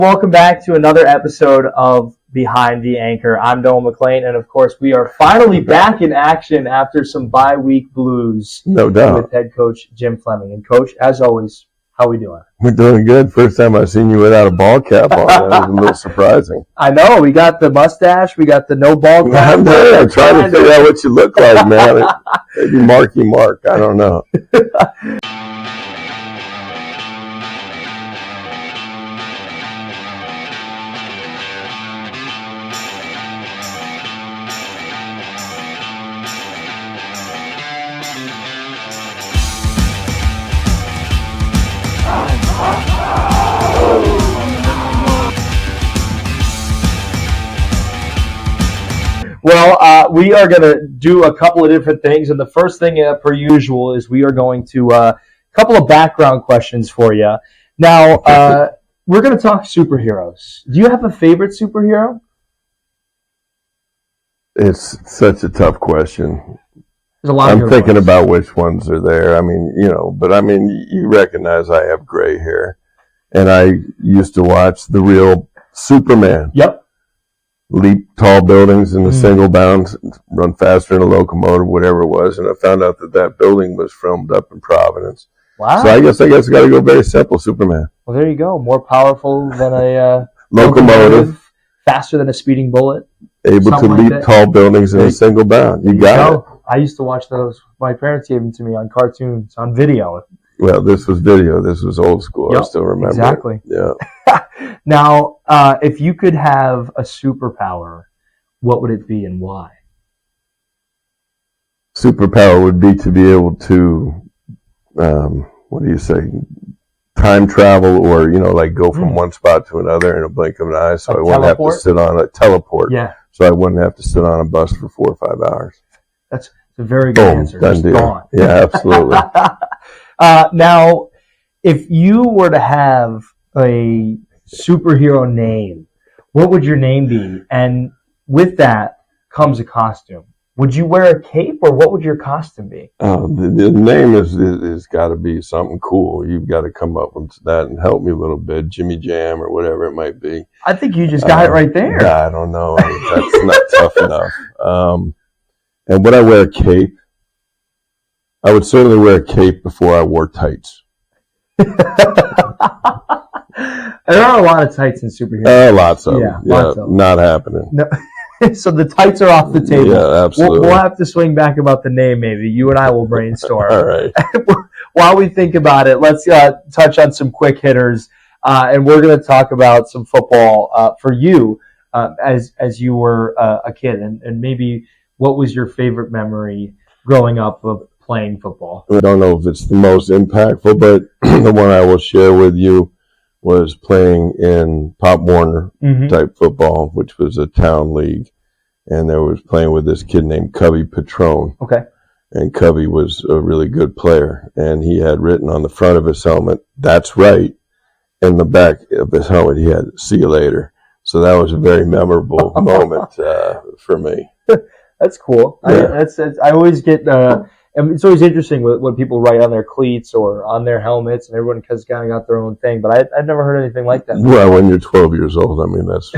Welcome back to another episode of Behind the Anchor. I'm Noah McLane, and of course, we are finally back in action after some bye-week blues. No doubt. With head coach Jim Fleming. And coach, as always, how are we doing? We're doing good. First time I've seen you without a ball cap on. That was a little surprising. I know. We got the mustache. We got the no ball cap. I'm trying to figure out what you look like, man. Maybe Marky Mark. I don't know. Well, we are going to do a couple of different things, and the first thing, per usual, is we are going to a couple of background questions for you. Now, we're going to talk superheroes. Do you have a favorite superhero? It's such a tough question. There's a lot. I'm thinking about which ones are there. I mean, you recognize I have gray hair, and I used to watch the real Superman. Yep. Leap tall buildings in a single bound, run faster than a locomotive, whatever it was. And I found out that building was filmed up in Providence. Wow. So I guess I got to go very simple, Superman. Well, there you go. More powerful than a locomotive. Faster than a speeding bullet. Able to leap tall buildings in a single bound. You got it. I used to watch those. My parents gave them to me on cartoons, on video. Well, this was video. This was old school. Yep, I still remember. Exactly. Yeah. Now, if you could have a superpower, what would it be and why? Superpower would be to be able to, time travel or, go from one spot to another in a blink of an eye. So I wouldn't have to sit on a teleport. Yeah. So I wouldn't have to sit on a bus for 4 or 5 hours. That's a very good answer. Done deal. Gone. Yeah, absolutely. Now, if you were to have a superhero name, what would your name be? And with that comes a costume. Would you wear a cape, or what would your costume be? The name is got to be something cool. You've got to come up with that and help me a little bit. Jimmy Jam or whatever it might be. I think you just got it right there. I don't know. That's not tough enough. And would I wear a cape? I would certainly wear a cape before I wore tights. There are a lot of tights in superheroes. Lots of them. Yeah, lots of them. Not happening. No. So the tights are off the table. Yeah, absolutely. We'll have to swing back about the name maybe. You and I will brainstorm. All right. While we think about it, let's touch on some quick hitters. And we're going to talk about some football for you as you were a kid. And maybe what was your favorite memory growing up of playing football? I don't know if it's the most impactful, but the one I will share with you was playing in Pop Warner type football, which was a town league. And there was playing with this kid named Cubby Patrone. Okay. And Cubby was a really good player. And he had written on the front of his helmet, "That's right." In the back of his helmet, he had "See you later." So that was a very memorable moment for me. That's cool. Yeah. I always get... and it's always interesting when people write on their cleats or on their helmets, and everyone has kind of got their own thing. But I've never heard anything like that. Well, when you're 12 years old, I mean, that's,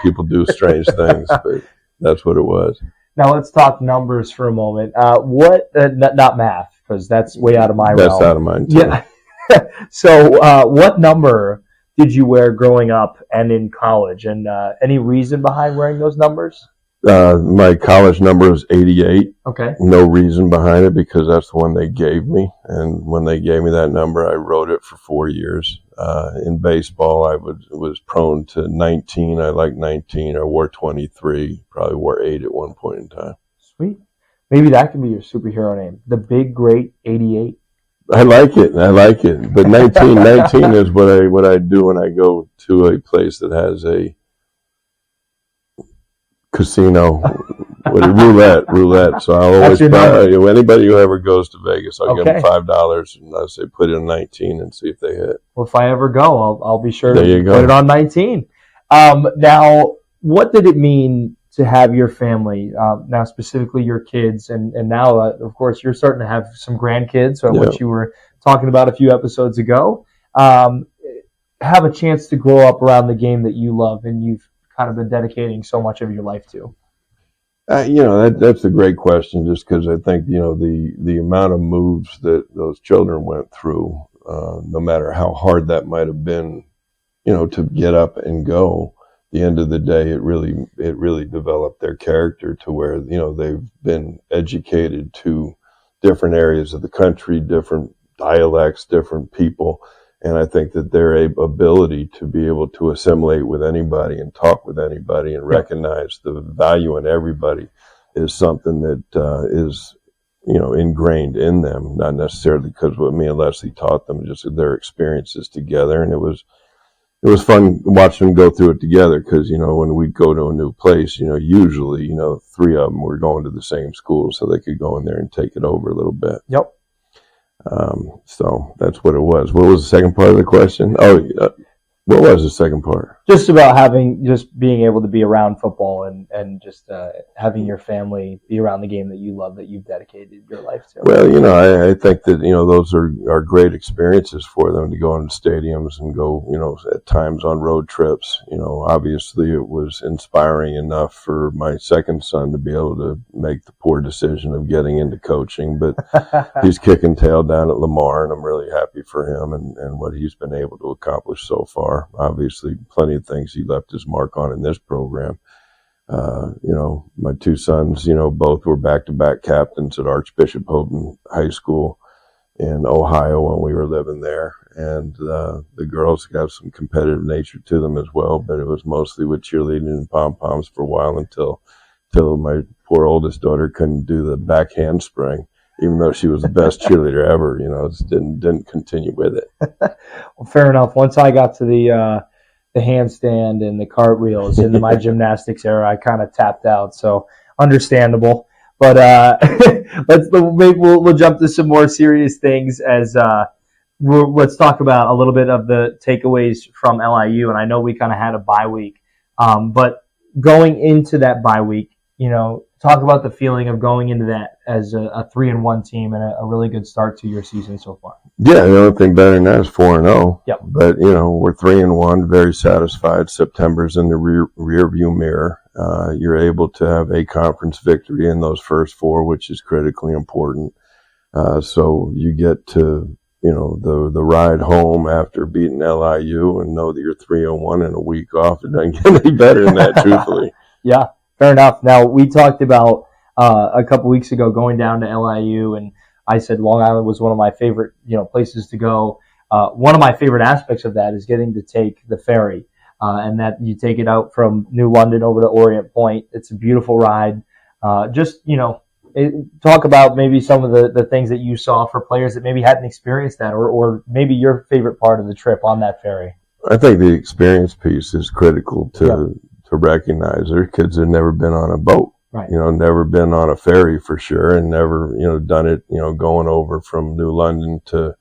people do strange things, but that's what it was. Now let's talk numbers for a moment. Not math, because that's way out of my realm. That's out of mine too. Yeah. So, what number did you wear growing up and in college? And any reason behind wearing those numbers? My college number was 88. Okay. No reason behind it, because that's the one they gave me. And when they gave me that number, I rode it for 4 years. In baseball, I was prone to 19. I liked 19. I wore 23. Probably wore 8 at one point in time. Sweet. Maybe that could be your superhero name. The Big Great 88. I like it. But 19 is what I do when I go to a place that has a casino with a roulette. So I'll always buy anybody who ever goes to Vegas, I'll give them $5 and I say put in 19 and see if they hit. Well, if I ever go, I'll be sure to put it on 19. Now, what did it mean to have your family, now specifically your kids, and now, of course, you're starting to have some grandkids, which you were talking about a few episodes ago. have a chance to grow up around the game that you love and you've kind of been dedicating so much of your life to? That's a great question, just because I think, the amount of moves that those children went through, no matter how hard that might have been, to get up and go, at the end of the day, it really developed their character to where, they've been educated to different areas of the country, different dialects, different people. And I think that their ability to be able to assimilate with anybody and talk with anybody and recognize the value in everybody is something that is, ingrained in them, not necessarily because what me and Leslie taught them, just their experiences together. And it was fun watching them go through it together because, when we'd go to a new place, usually, three of them were going to the same school so they could go in there and take it over a little bit. Yep. So that's what it was. What was the second part of the question? What was the second part? Just about being able to be around football and just having your family be around the game that you love, that you've dedicated your life to. Well, I think that, those are great experiences for them to go into stadiums and go, at times on road trips. Obviously it was inspiring enough for my second son to be able to make the poor decision of getting into coaching, but he's kicking tail down at Lamar, and I'm really happy for him and what he's been able to accomplish so far. Obviously, plenty of things he left his mark on in this program. My two sons, both were back-to-back captains at Archbishop Houghton High School in Ohio when we were living there. And the girls got some competitive nature to them as well, but it was mostly with cheerleading and pom-poms for a while until my poor oldest daughter couldn't do the back handspring. Even though she was the best cheerleader ever, just didn't continue with it. Well, fair enough. Once I got to the handstand and the cartwheels into my gymnastics era, I kind of tapped out. So understandable. But we'll jump to some more serious things as let's talk about a little bit of the takeaways from LIU. And I know we kind of had a bye week, but going into that bye week, talk about the feeling of going into that as a 3-1 team and a really good start to your season so far. Yeah, the only thing better than that is 4-0. Yep. But, we're 3-1, very satisfied. September's in the rear view mirror. You're able to have a conference victory in those first four, which is critically important. So you get to, the ride home after beating LIU and know that you're 3-1 and a week off. It doesn't get any better than that, truthfully. Yeah. Fair enough. Now, we talked about a couple weeks ago going down to LIU, and I said Long Island was one of my favorite, places to go. One of my favorite aspects of that is getting to take the ferry, and that you take it out from New London over to Orient Point. It's a beautiful ride. Talk about maybe some of the things that you saw for players that maybe hadn't experienced that, or maybe your favorite part of the trip on that ferry. I think the experience piece is critical to recognize. There are kids that have never been on a boat, right? Never been on a ferry for sure, and never, done it, going over from New London to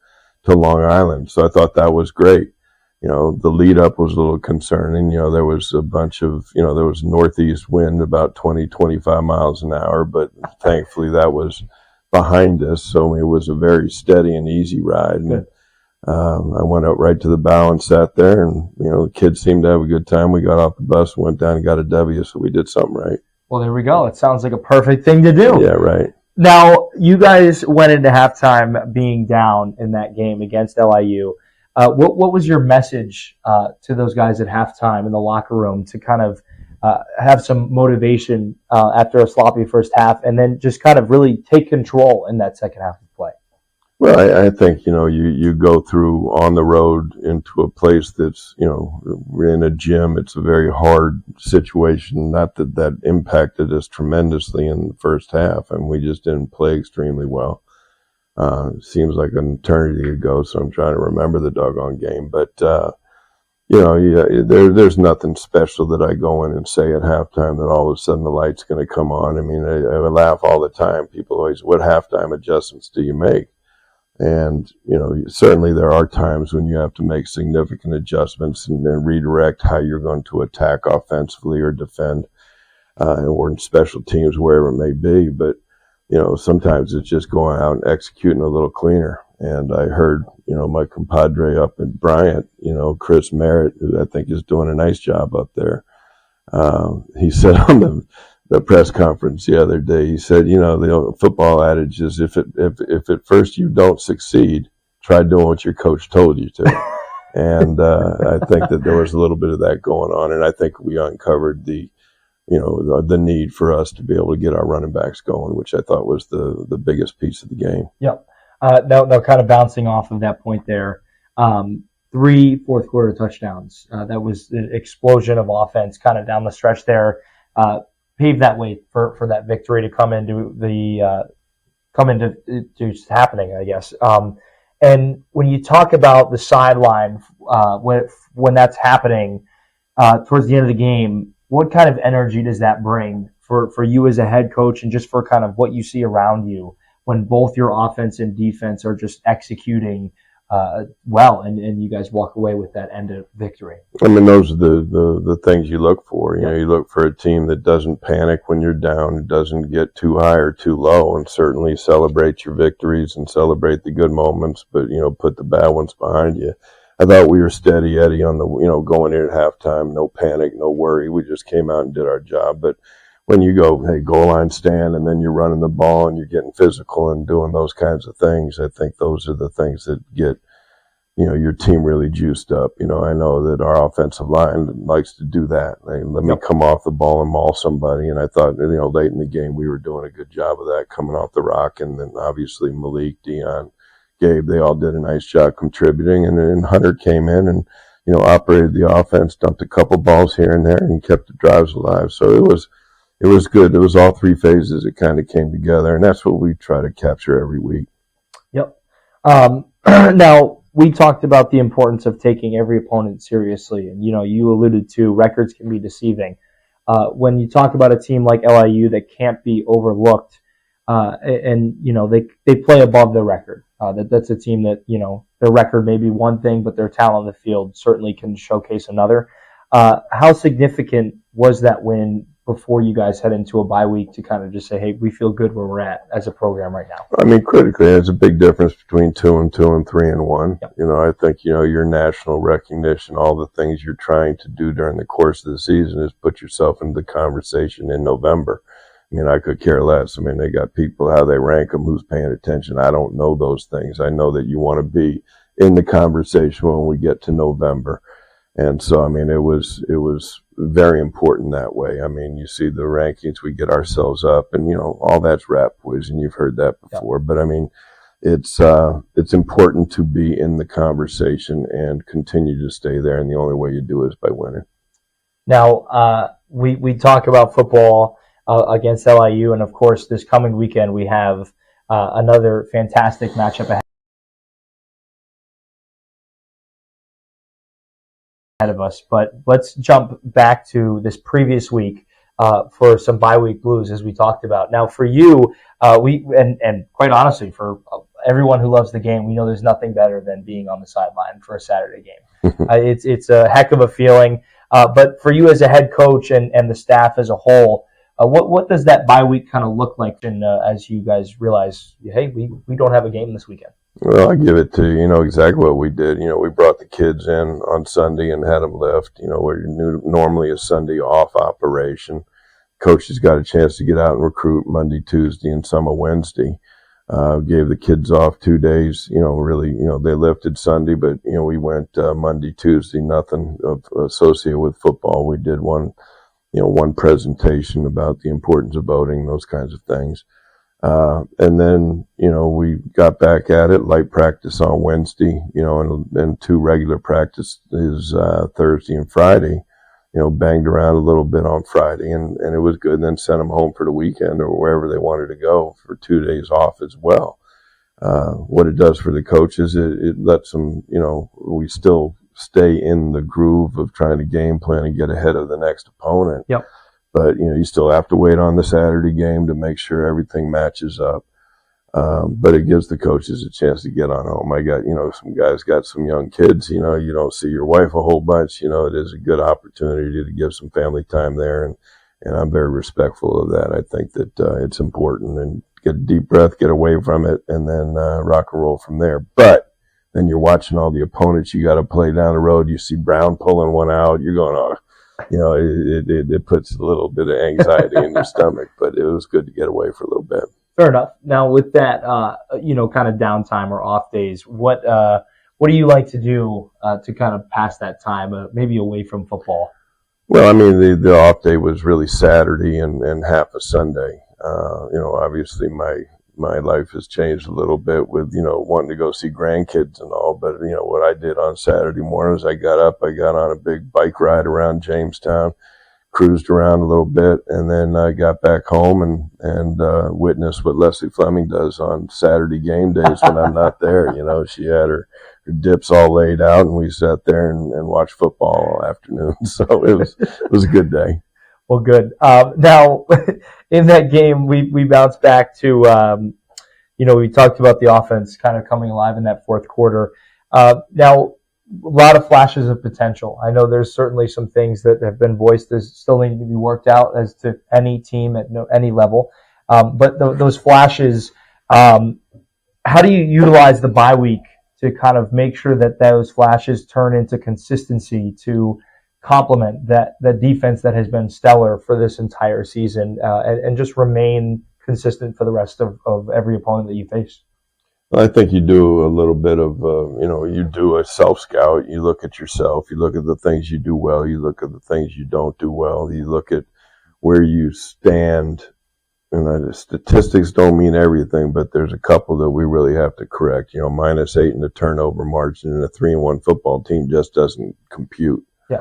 Long Island. So I thought that was great. The lead up was a little concerning. There was a bunch of, there was northeast wind about 20-25 miles an hour, but thankfully that was behind us. So it was a very steady and easy ride. And, I went out right to the bow and sat there, and the kids seemed to have a good time. We got off the bus, went down and got a W, so we did something right. Well, there we go. It sounds like a perfect thing to do. Yeah, right. Now, you guys went into halftime being down in that game against LIU. What was your message to those guys at halftime in the locker room to kind of have some motivation after a sloppy first half, and then just kind of really take control in that second half of play? Well, I think, you go through on the road into a place that's, we're in a gym. It's a very hard situation. Not that impacted us tremendously in the first half, and we just didn't play extremely well. Seems like an eternity ago, so I'm trying to remember the doggone game. But, there's nothing special that I go in and say at halftime that all of a sudden the light's going to come on. I mean, I laugh all the time. People always, what halftime adjustments do you make? And, certainly there are times when you have to make significant adjustments and then redirect how you're going to attack offensively or defend, or in special teams, wherever it may be. But, sometimes it's just going out and executing a little cleaner. And I heard, my compadre up in Bryant, Chris Merritt, who I think is doing a nice job up there. He said on the press conference the other day, he said, the football adage is if at first you don't succeed, try doing what your coach told you to. And I think that there was a little bit of that going on. And I think we uncovered the need for us to be able to get our running backs going, which I thought was the biggest piece of the game. Yep. Now kind of bouncing off of that point there, 3 fourth quarter touchdowns. That was the explosion of offense kind of down the stretch there. Paved that way for that victory to come into just happening, I guess. And when you talk about the sideline, when that's happening towards the end of the game, what kind of energy does that bring for you as a head coach, and just for kind of what you see around you when both your offense and defense are just executing well, and you guys walk away with that end of victory? I mean, those are the things you look for. You look for a team that doesn't panic when you're down, doesn't get too high or too low, and certainly celebrate your victories and celebrate the good moments, but, put the bad ones behind you. I thought we were steady Eddie on the, going in at halftime, no panic, no worry. We just came out and did our job. But when you go, hey, goal line stand, and then you're running the ball and you're getting physical and doing those kinds of things, I think those are the things that get, your team really juiced up. I know that our offensive line likes to do that. Let me come off the ball and maul somebody. And I thought, late in the game, we were doing a good job of that coming off the rock. And then obviously Malik, Dion, Gabe, they all did a nice job contributing. And then Hunter came in and, operated the offense, dumped a couple balls here and there, and kept the drives alive. So it was good. It was all 3 phases. It kind of came together, and that's what we try to capture every week. Yep. Now, we talked about the importance of taking every opponent seriously, and you alluded to records can be deceiving. When you talk about a team like LIU that can't be overlooked, and they play above their record. That's a team that their record may be one thing, but their talent on the field certainly can showcase another. How significant was that win before you guys head into a bye week to kind of just say, hey, we feel good where we're at as a program right now? I mean, critically, there's a big difference between 2-2 and 3-1. Yep. I think, your national recognition, all the things you're trying to do during the course of the season is put yourself into the conversation in November. I mean, I could care less. I mean, they got people, how they rank them, who's paying attention. I don't know those things. I know that you want to be in the conversation when we get to November. And so, I mean, it was very important that way. I mean, you see the rankings, we get ourselves up, and, all that's rap quiz, and you've heard that before. Yep. But, I mean, it's important to be in the conversation and continue to stay there, and the only way you do it is by winning. Now, we talk about football against LIU, and, of course, this coming weekend we have another fantastic matchup ahead of us. But let's jump back to this previous week for some bye week blues, as we talked about. Now, for you, and quite honestly, for everyone who loves the game, we know there's nothing better than being on the sideline for a Saturday game. It's a heck of a feeling. But for you as a head coach and the staff as a whole, what does that bye week kind of look like? And as you guys realize, hey, we don't have a game this weekend. Well, I give it to exactly what we did. We brought the kids in on Sunday and had them lift. Where normally a Sunday off operation. Coaches got a chance to get out and recruit Monday, Tuesday, and some of Wednesday. Gave the kids off 2 days. Really, they lifted Sunday, but we went Monday, Tuesday, nothing associated with football. We did one presentation about the importance of voting, those kinds of things. And then, we got back at it, light practice on Wednesday, and 2 regular practices, Thursday and Friday, banged around a little bit on Friday, and it was good. And then sent them home for the weekend or wherever they wanted to go for 2 days off as well. What it does for the coaches, it lets them, we still stay in the groove of trying to game plan and get ahead of the next opponent. Yep. But, you still have to wait on the Saturday game to make sure everything matches up. But it gives the coaches a chance to get on home. I got, some guys got some young kids, you don't see your wife a whole bunch. It is a good opportunity to give some family time there. And I'm very respectful of that. I think that it's important. And get a deep breath, get away from it, and then rock and roll from there. But then you're watching all the opponents you got to play down the road. You see Brown pulling one out. You're going, oh, it puts a little bit of anxiety in your stomach. But it was good to get away for a little bit. Fair enough. Now with that, kind of downtime or off days, what do you like to do to kind of pass that time, maybe away from football? Well, I mean, the off day was really Saturday and half a Sunday. Obviously my life has changed a little bit with, wanting to go see grandkids and all. But, what I did on Saturday mornings, I got on a big bike ride around Jamestown, cruised around a little bit, and then I got back home and witnessed what Leslie Fleming does on Saturday game days when I'm not there. She had her dips all laid out, and we sat there and watched football all afternoon. So it was a good day. Well, good. Now, in that game, we bounced back to, we talked about the offense kind of coming alive in that fourth quarter. Now, a lot of flashes of potential. I know there's certainly some things that have been voiced as still need to be worked out as to any team at any level. But those flashes, how do you utilize the bye week to kind of make sure that those flashes turn into consistency to complement that defense that has been stellar for this entire season, and just remain consistent for the rest of every opponent that you face? I think you do a little bit of, you do a self-scout. You look at yourself. You look at the things you do well. You look at the things you don't do well. You look at where you stand. And statistics don't mean everything, but there's a couple that we really have to correct. -8 in the turnover margin and a 3-1 football team just doesn't compute. Yeah.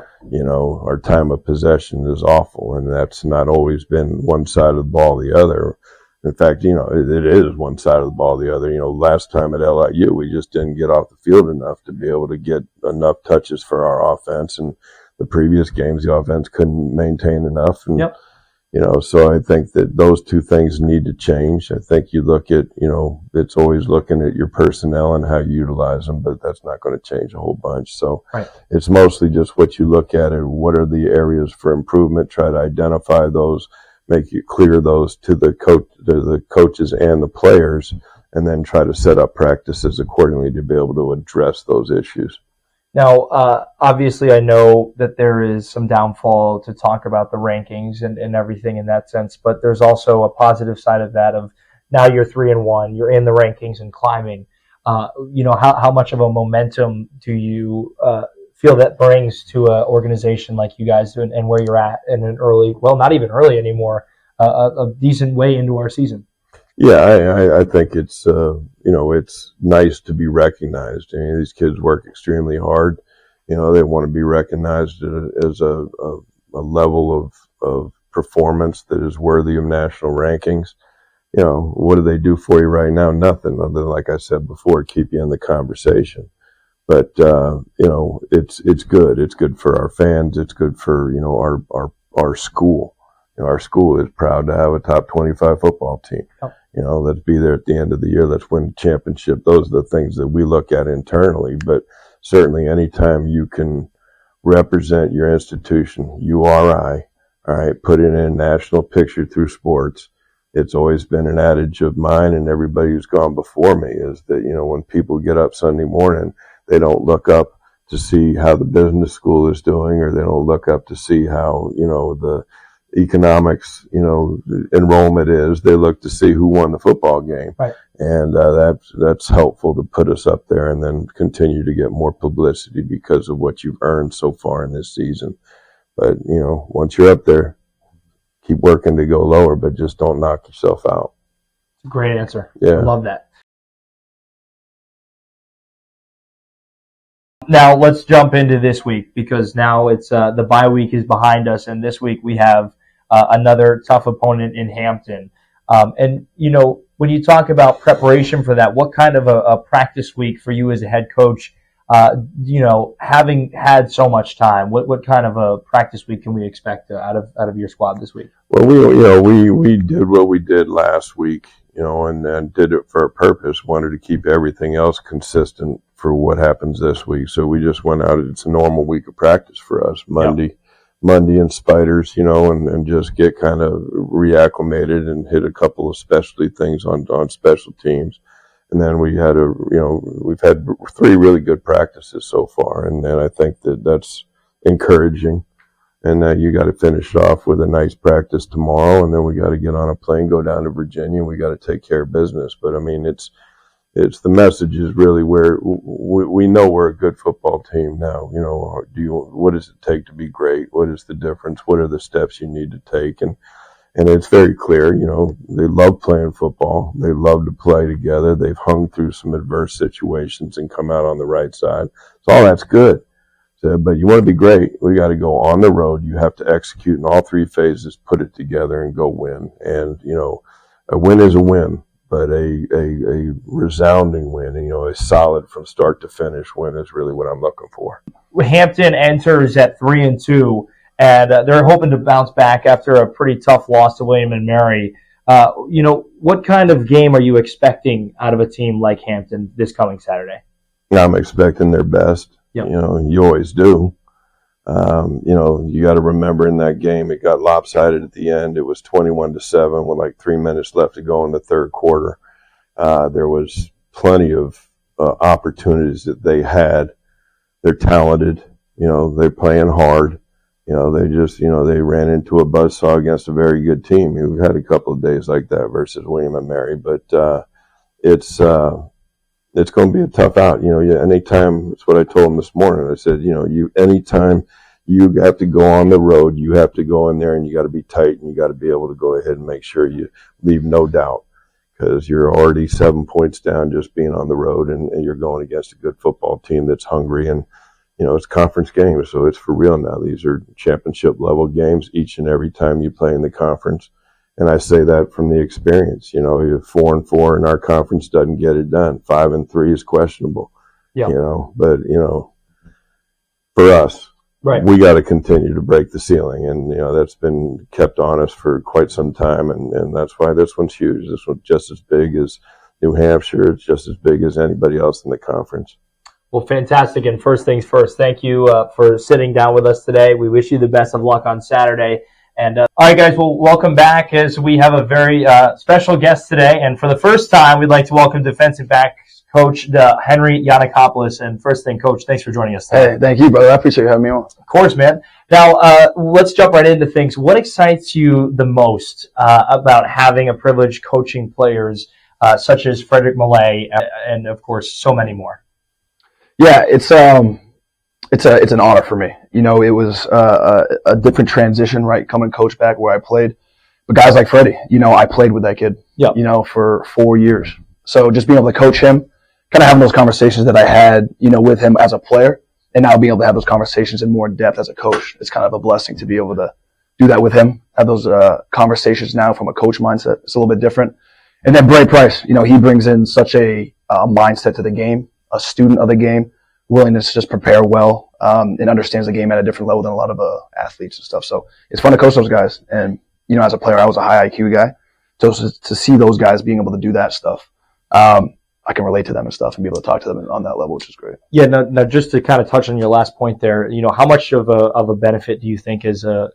Our time of possession is awful, and that's not always been one side of the ball, the other. In fact, it is one side of the ball, the other. Last time at LIU, we just didn't get off the field enough to be able to get enough touches for our offense. And the previous games, the offense couldn't maintain enough. And, yep. So I think that those two things need to change. I think you look at, it's always looking at your personnel and how you utilize them, but that's not going to change a whole bunch. So right. It's mostly just what you look at and what are the areas for improvement, try to identify those, make you clear those to the coaches and the players, and then try to set up practices accordingly to be able to address those issues. Now, obviously, I know that there is some downfall to talk about the rankings and everything in that sense, but there's also a positive side of that of now you're 3-1, you're in the rankings and climbing. How much of a momentum do you feel that brings to an organization like you guys do, and where you're at in an early, well, not even early anymore, a decent way into our season? Yeah, I think it's, it's nice to be recognized. These kids work extremely hard. They want to be recognized as a level of performance that is worthy of national rankings. What do they do for you right now? Nothing other than, like I said before, keep you in the conversation. But, it's good. It's good for our fans. It's good for, our school. Our school is proud to have a top 25 football team. Oh. Let's be there at the end of the year. Let's win the championship. Those are the things that we look at internally. But certainly anytime you can represent your institution, URI, all right, put it in a national picture through sports. It's always been an adage of mine and everybody who's gone before me is that, when people get up Sunday morning, they don't look up to see how the business school is doing, or they don't look up to see how, the economics, enrollment is. They look to see who won the football game. Right. And that's helpful to put us up there and then continue to get more publicity because of what you've earned so far in this season. But, once you're up there, keep working to go lower, but just don't knock yourself out. Great answer. Yeah. I love that. Now let's jump into this week, because now it's the bye week is behind us, and this week we have another tough opponent in Hampton. And when you talk about preparation for that, what kind of a practice week for you as a head coach? Having had so much time, what kind of a practice week can we expect out of your squad this week? Well, we did what we did last week, and did it for a purpose. Wanted to keep everything else consistent for what happens this week. So we just went out. It's a normal week of practice for us. Monday Monday and spiders, and just get kind of reacclimated and hit a couple of specialty things on special teams. And then we've had 3 really good practices so far. And I think that's encouraging. And you got to finish off with a nice practice tomorrow. And then we got to get on a plane, go down to Virginia. And we got to take care of business. But I mean, it's the message is really where we know we're a good football team now. What does it take to be great? What is the difference? What are the steps you need to take? And it's very clear, they love playing football. They love to play together. They've hung through some adverse situations and come out on the right side. So all that's good. But you want to be great, we got to go on the road. You have to execute in all 3 phases, put it together, and go win. And, a win is a win. But a resounding win, a solid from start to finish win is really what I'm looking for. Hampton enters at 3-2, and they're hoping to bounce back after a pretty tough loss to William and Mary. What kind of game are you expecting out of a team like Hampton this coming Saturday? I'm expecting their best. Yep. You always do. You got to remember in that game, it got lopsided at the end. It was 21-7 with like 3 minutes left to go in the third quarter. There was plenty of opportunities that they had. They're talented. They're playing hard. They ran into a buzzsaw against a very good team. We've had a couple of days like that versus William and Mary, but it's going to be a tough out. Anytime, that's what I told them this morning. I said, anytime you have to go on the road, you have to go in there and you got to be tight and you got to be able to go ahead and make sure you leave no doubt, because you're already 7 points down just being on the road, and you're going against a good football team that's hungry. And, it's conference games, so it's for real now. These are championship level games each and every time you play in the conference. And I say that from the experience. 4-4 in our conference doesn't get it done. 5-3 is questionable. Yeah. But for us, right, we got to continue to break the ceiling, and that's been kept on us for quite some time, and that's why this one's huge. This one's just as big as New Hampshire. It's just as big as anybody else in the conference. Well, fantastic. And first things first, thank you for sitting down with us today. We wish you the best of luck on Saturday. And all right, guys, well, welcome back, as we have a very special guest today. And for the first time, we'd like to welcome defensive back coach Henry Yianakopolos. And first thing, Coach, thanks for joining us today. Hey, thank you, brother. I appreciate you having me on. Of course, man. Now, let's jump right into things. What excites you the most about having a privilege coaching players such as Frederick Millay and, of course, so many more? Yeah, it's an honor for me. It was a different transition, right? Coming coach back where I played, but guys like Freddie, I played with that kid, yep, for 4 years. So just being able to coach him, kind of having those conversations that I had, with him as a player, and now being able to have those conversations in more depth as a coach, it's kind of a blessing to be able to do that with him. Have those conversations now from a coach mindset. It's a little bit different. And then Bray Price, he brings in such a mindset to the game, a student of the game, willingness to just prepare well, and understands the game at a different level than a lot of athletes and stuff. So it's fun to coach those guys. And, as a player, I was a high IQ guy. So to see those guys being able to do that stuff, I can relate to them and stuff and be able to talk to them on that level, which is great. Yeah, now just to kind of touch on your last point there, how much of a benefit do you think as a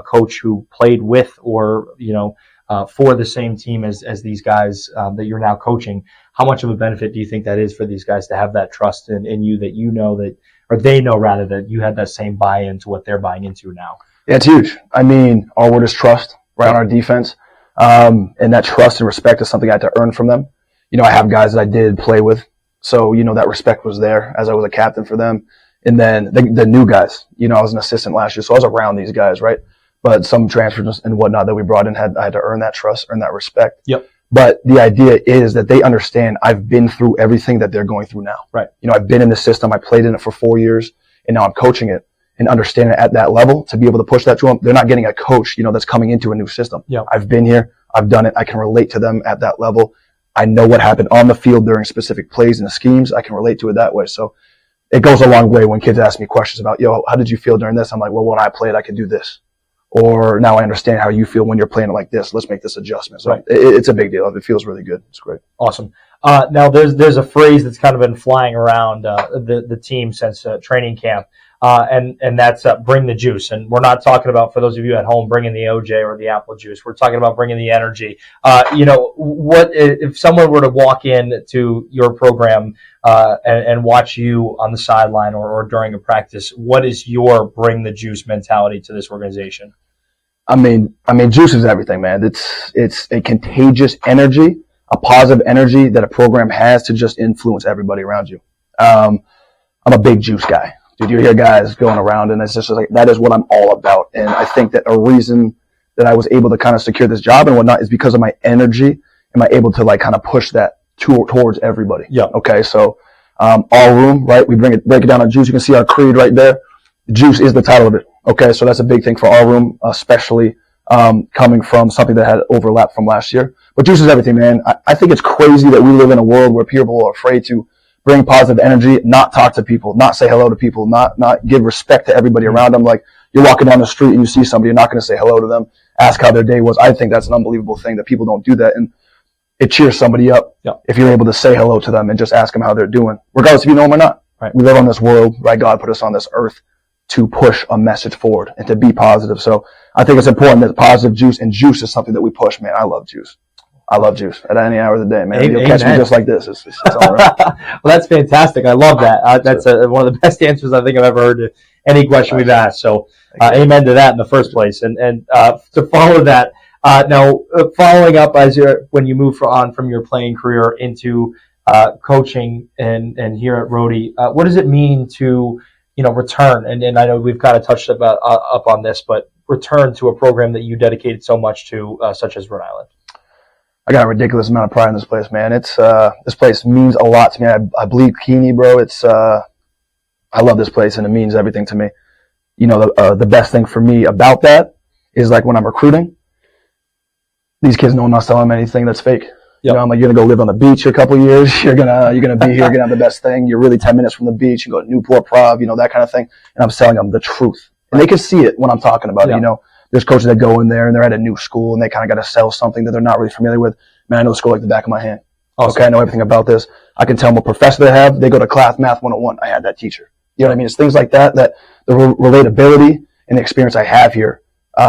coach who played with or, for the same team as these guys that you're now coaching, how much of a benefit do you think that is for these guys to have that trust in you, that that, or they know rather, that you had that same buy-in to what they're buying into now? Yeah, it's huge. I mean, our word is trust, right, on our defense. And that trust and respect is something I had to earn from them. I have guys that I did play with, so, that respect was there as I was a captain for them. And then the new guys, I was an assistant last year, so I was around these guys, right? But some transfers and whatnot that we brought in, I had to earn that trust, earn that respect. Yep. But the idea is that they understand I've been through everything that they're going through now. Right. I've been in the system. I played in it for 4 years, and now I'm coaching it, and understanding it at that level to be able to push that to them. They're not getting a coach, that's coming into a new system. Yep. I've been here. I've done it. I can relate to them at that level. I know what happened on the field during specific plays and the schemes. I can relate to it that way. So it goes a long way when kids ask me questions about, how did you feel during this? I'm like, well, when I played, I could do this. Or now I understand how you feel when you're playing it like this. Let's make this adjustment. So right. It's a big deal. It feels really good. It's great. Awesome. Now there's a phrase that's kind of been flying around the team since training camp. and that's bring the juice. And we're not talking about, for those of you at home, bringing the OJ or the apple juice. We're talking about bringing the energy. What if someone were to walk into your program and watch you on the sideline or during a practice? What is your bring the juice mentality to this organization? I mean, juice is everything, man. It's a contagious energy, a positive energy that a program has to just influence everybody around you. I'm a big juice guy. Dude, you hear guys going around, and it's just like, that is what I'm all about. And I think that a reason that I was able to kind of secure this job and whatnot is because of my energy. Am I able to like kind of push that towards everybody? Yeah. Okay. So, all room, right? We break it down on juice. You can see our creed right there. Juice is the title of it. Okay. So that's a big thing for all room, especially, coming from something that had overlap from last year. But juice is everything, man. I think it's crazy that we live in a world where people are afraid to bring positive energy, not talk to people, not say hello to people, not give respect to everybody around them. Like, you're walking down the street and you see somebody, you're not going to say hello to them, ask how their day was. I think that's an unbelievable thing that people don't do that. And it cheers somebody up if you're able to say hello to them and just ask them how they're doing, regardless if you know them or not. Right. We live on this world, right? God put us on this earth to push a message forward and to be positive. So I think it's important that positive juice, and juice is something that we push, man. I love juice. I love juice at any hour of the day, man. You'll catch me just like this. It's all right. Well, that's fantastic. I love that. That's one of the best answers I think I've ever heard to any question we've asked. So, amen to that in the first place. And to follow that, now following up when you move on from your playing career into coaching and here at Rhody, what does it mean to return? And I know we've kind of touched up on this, but return to a program that you dedicated so much to, such as Rhode Island. I got a ridiculous amount of pride in this place, man. It's this place means a lot to me. I bleed Keeney, bro. I love this place, and it means everything to me. The best thing for me about that is, like, when I'm recruiting, these kids know I'm not selling them anything that's fake. Yep. I'm like, you're gonna go live on the beach for a couple of years. You're gonna be here. You're gonna have the best thing. You're really 10 minutes from the beach. You go to Newport, Prov, that kind of thing. And I'm selling them the truth, and they can see it when I'm talking about it. There's coaches that go in there and they're at a new school and they kind of got to sell something that they're not really familiar with. Man, I know the school like the back of my hand. Awesome. Okay, I know everything about this. I can tell them what professor they have. They go to class math 101. I had that teacher. You know what I mean? It's things like that the relatability and the experience I have here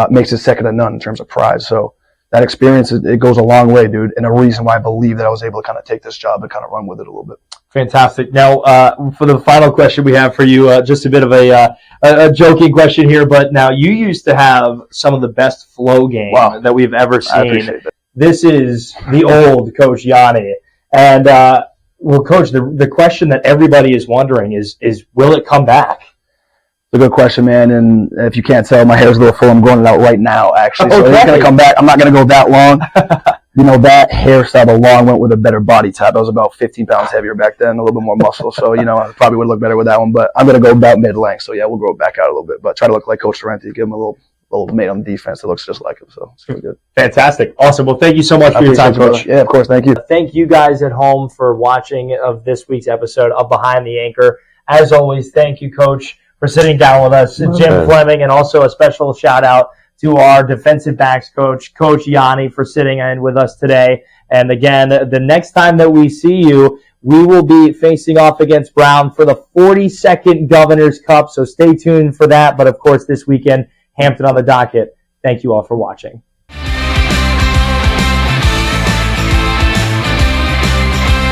makes it second to none in terms of pride. So that experience, it goes a long way, dude, and a reason why I believe that I was able to kind of take this job and kind of run with it a little bit. Fantastic. Now, for the final question we have for you, just a bit of a joking question here, but now you used to have some of the best flow game that we've ever seen. I appreciate that. This is the old Coach Yianni. And, well, Coach, the question that everybody is wondering is will it come back? It's a good question, man. And if you can't tell, my hair's a little full. I'm growing it out right now, actually. So it's going to come back. I'm not going to go that long. That hairstyle, the long went with a better body type. I was about 15 pounds heavier back then, a little bit more muscle. So, I probably would look better with that one. But I'm going to go about mid-length. So, yeah, we'll grow it back out a little bit. But try to look like Coach Sorrenti. Give him a little mate on defense that looks just like him. So, it's really good. Fantastic. Awesome. Well, thank you so much for your time, Coach. Yeah, of course. Thank you. Thank you guys at home for watching of this week's episode of Behind the Anchor. As always, thank you, Coach, for sitting down with us, Jim Fleming, and also a special shout-out to our defensive backs coach, Coach Yianni, for sitting in with us today. And again, the next time that we see you, we will be facing off against Brown for the 42nd Governor's Cup, so stay tuned for that. But, of course, this weekend, Hampton on the docket. Thank you all for watching.